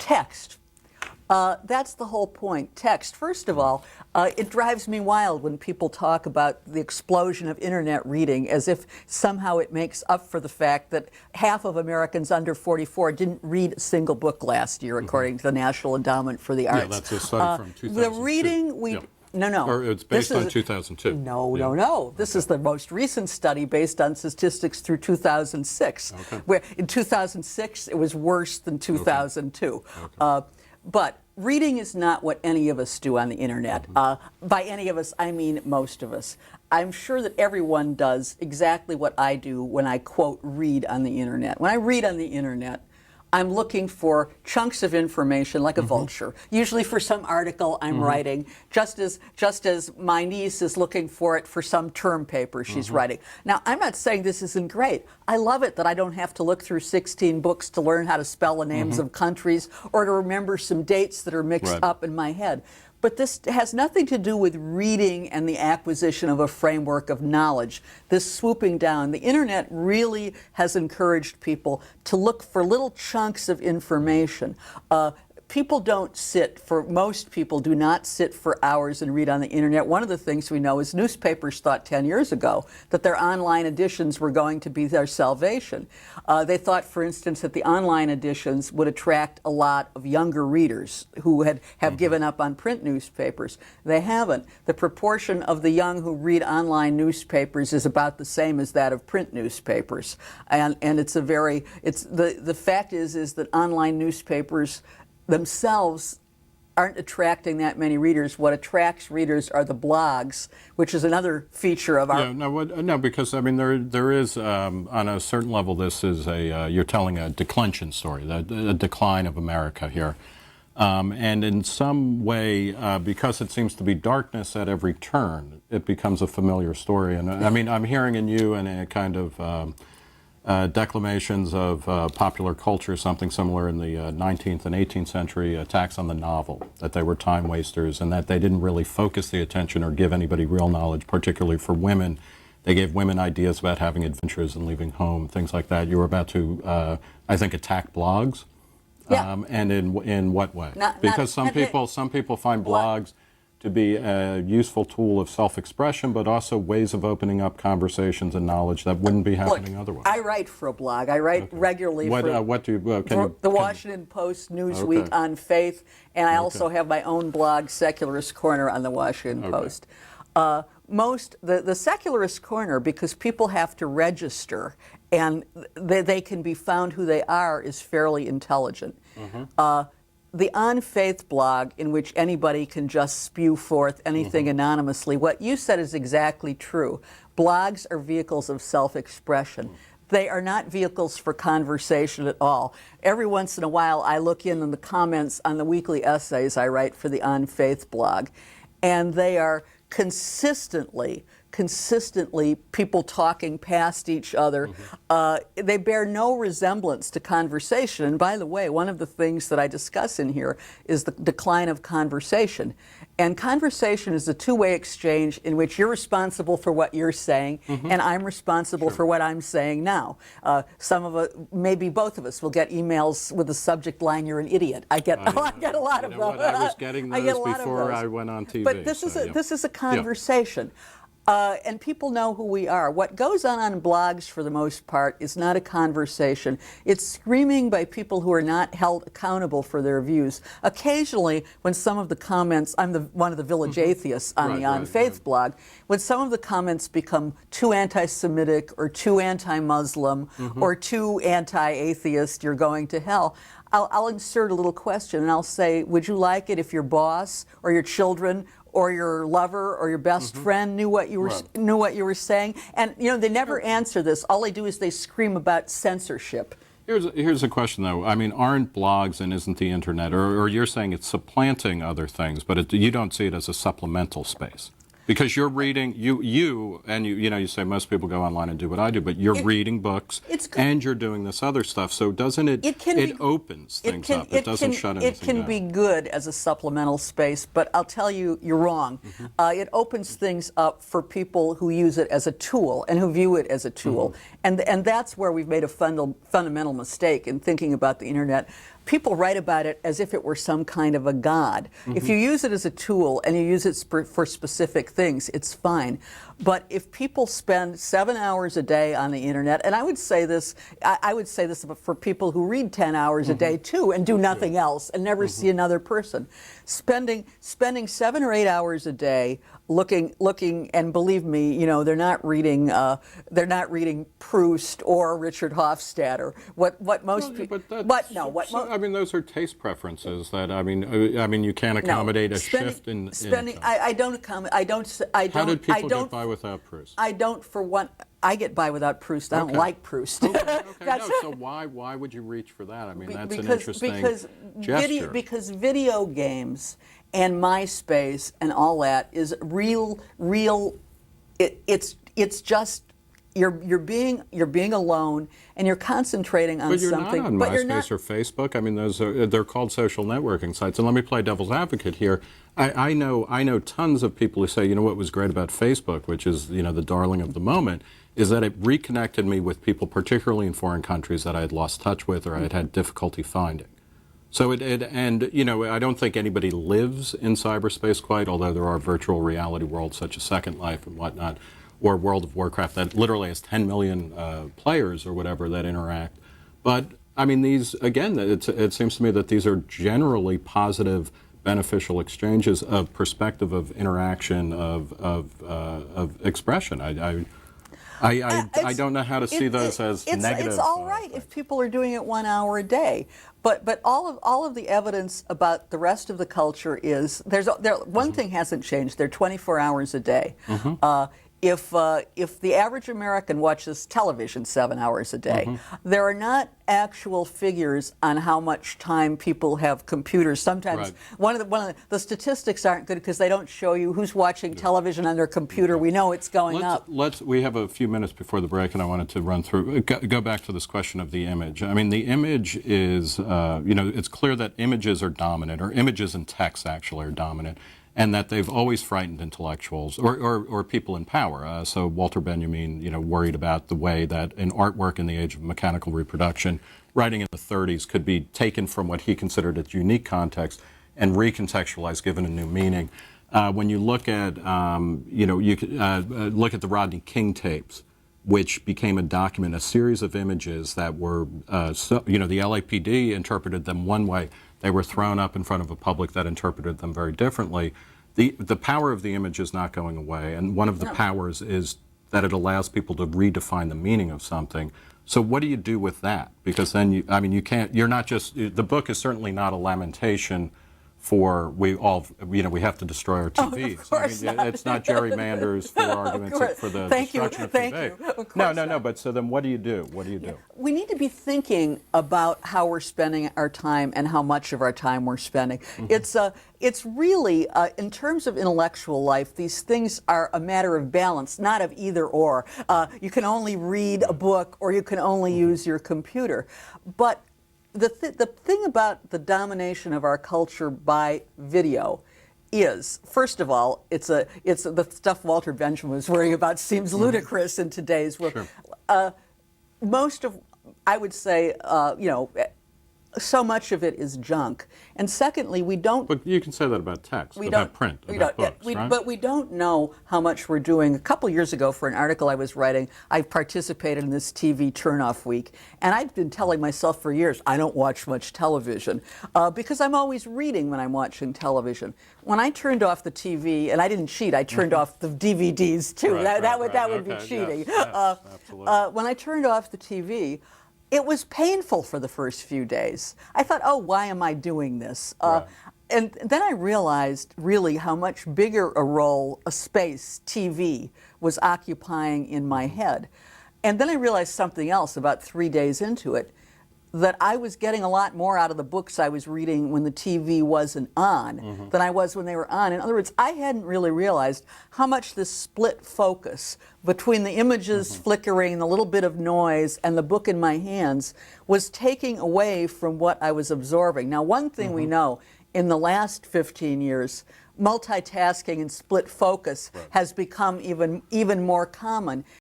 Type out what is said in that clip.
Text. That's the whole point. Text. First of all, it drives me wild when people talk about the explosion of internet reading as if somehow it makes up for the fact that half of Americans under 44 didn't read a single book last year, according to the National Endowment for the Arts. Yeah, that's a study from 2002. The reading we... Yeah. No. Or it's based on 2002. No. This is the most recent study based on statistics through 2006, where in 2006 it was worse than 2002. But reading is not what any of us do on the internet. By any of us, I mean most of us. I'm sure that everyone does exactly what I do when I, quote, read on the internet. When I read on the internet, I'm looking for chunks of information like a vulture, usually for some article I'm writing, just as my niece is looking for it for some term paper she's writing. Now, I'm not saying this isn't great. I love it that I don't have to look through 16 books to learn how to spell the names of countries or to remember some dates that are mixed up in my head. But this has nothing to do with reading and the acquisition of a framework of knowledge, this swooping down. The internet really has encouraged people to look for little chunks of information. People don't sit for, most people do not sit for hours and read on the internet. One of the things we know is newspapers thought 10 years ago that their online editions were going to be their salvation. They thought, for instance, that the online editions would attract a lot of younger readers who have given up on print newspapers. They haven't. The proportion of the young who read online newspapers is about the same as that of print newspapers. And it's a very, the fact is that online newspapers themselves aren't attracting that many readers. What attracts readers are the blogs, which is another feature of our... No, because I mean there is on a certain level this is a you're telling a declension story, a decline of America here, and in some way because it seems to be darkness at every turn, it becomes a familiar story. And I mean I'm hearing in you and a kind of declamations of popular culture, something similar in the 19th and 18th century, attacks on the novel, that they were time wasters and that they didn't really focus the attention or give anybody real knowledge, particularly for women. They gave women ideas about having adventures and leaving home, things like that. You were about to, I think, attack blogs. And in what way? Because some people find blogs to be a useful tool of self-expression, but also ways of opening up conversations and knowledge that wouldn't be happening otherwise. I write for a blog. I write regularly for the Washington Post, Newsweek, On Faith, and I also have my own blog, Secularist Corner, on the Washington Post. The Secularist Corner, because people have to register and they can be found who they are, is fairly intelligent. The On Faith blog, in which anybody can just spew forth anything anonymously, what you said is exactly true. Blogs are vehicles of self-expression. They are not vehicles for conversation at all. Every once in a while, I look in the comments on the weekly essays I write for the On Faith blog, and they are consistently people talking past each other. They bear no resemblance to conversation. And by the way, one of the things that I discuss in here is the decline of conversation. And conversation is a two-way exchange in which you're responsible for what you're saying, and I'm responsible for what I'm saying now. Some of us, maybe both of us, will get emails with the subject line, "You're an idiot." I get a lot of them. I was getting those before I went on TV. But this is a conversation. And people know who we are. What goes on blogs, for the most part, is not a conversation. It's screaming by people who are not held accountable for their views. Occasionally, when some of the comments, I'm one of the village atheists on the On Faith blog, when some of the comments become too anti-Semitic or too anti-Muslim or too anti-atheist, you're going to hell, I'll insert a little question and I'll say, would you like it if your boss or your children or your lover or your best friend knew what you were saying? And they never answer this. All they do is they scream about censorship. Here's a question though. I mean, aren't blogs and isn't the internet, or you're saying it's supplanting other things, but you don't see it as a supplemental space? Because you're reading, you say most people go online and do what I do, but you're reading books and you're doing this other stuff. So doesn't it opens things up? It doesn't shut anything down. It can be good as a supplemental space, but I'll tell you, you're wrong. It opens things up for people who use it as a tool and who view it as a tool. And that's where we've made a fundamental mistake in thinking about the internet. people write about it as if it were some kind of a god. If you use it as a tool and you use it for specific things, it's fine. But if people spend 7 hours a day on the internet, and I would say this for people who read 10 hours a day too and do nothing else and never see another person, spending 7 or 8 hours a day looking, and believe me, they're not reading Proust or Richard Hofstadter. What most people, I mean, those are taste preferences. That I mean, you can't accommodate a shift in spending. I don't accommodate. I don't. How did people get by without Proust? I don't. For one, I get by without Proust. I don't like Proust. Okay. No, so why would you reach for that? I mean, that's an interesting gesture. Because video games and MySpace and all that is real. It's just you're being alone and you're concentrating on something. But you're not on MySpace or Facebook. I mean, they're called social networking sites. And let me play devil's advocate here. I know tons of people who say, what was great about Facebook, which is the darling of the moment, is that it reconnected me with people, particularly in foreign countries that I had lost touch with or I had had difficulty finding. So I don't think anybody lives in cyberspace quite, although there are virtual reality worlds such as Second Life and whatnot, or World of Warcraft that literally has 10 million players or whatever that interact. But I mean, these again, it seems to me that these are generally positive, beneficial exchanges of perspective, of interaction, of expression. I don't know how to see those as negative. It's all right if people are doing it 1 hour a day, but all of the evidence about the rest of the culture is one thing hasn't changed. They're 24 hours a day. If the average American watches television 7 hours a day, there are not actual figures on how much time people have computers. Sometimes one of the statistics aren't good because they don't show you who's watching television on their computer. We know it's going up. We have a few minutes before the break, and I wanted to run through, go back to this question of the image. I mean, the image is, it's clear that images are dominant, or images and text actually are dominant, and that they've always frightened intellectuals or people in power. So Walter Benjamin, worried about the way that an artwork in the age of mechanical reproduction, writing in the 30s, could be taken from what he considered its unique context and recontextualized, given a new meaning. When you look at, you could look at the Rodney King tapes, which became a document, a series of images that were, the LAPD interpreted them one way. They were thrown up in front of a public that interpreted them very differently. The power of the image is not going away, and one of the powers is that it allows people to redefine the meaning of something. So what do you do with that? Because then you can't. You're not just. The book is certainly not a lamentation for we have to destroy our TVs. It's not gerrymanders for arguments for the destruction of TV. No. But so then, what do you do? We need to be thinking about how we're spending our time and how much of our time we're spending. It's really in terms of intellectual life, these things are a matter of balance, not of either or. You can only read a book or you can only use your computer, but. The thing about the domination of our culture by video is, first of all, it's the stuff Walter Benjamin was worrying about seems ludicrous in today's world. Sure. I would say, so much of it is junk. And secondly, we don't... But you can say that about text, about print, about books, right? But we don't know how much we're doing. A couple years ago, for an article I was writing, I participated in this TV turnoff week. And I've been telling myself for years, I don't watch much television, because I'm always reading when I'm watching television. When I turned off the TV, and I didn't cheat, I turned off the DVDs too. That would be cheating. Yes, absolutely. When I turned off the TV, it was painful for the first few days. I thought, oh, why am I doing this? And then I realized really how much bigger a role, a space, TV, was occupying in my head. And then I realized something else about 3 days into it, that I was getting a lot more out of the books I was reading when the TV wasn't on than I was when they were on. In other words, I hadn't really realized how much this split focus between the images flickering, the little bit of noise, and the book in my hands was taking away from what I was absorbing. Now, one thing we know, in the last 15 years, multitasking and split focus has become even more common.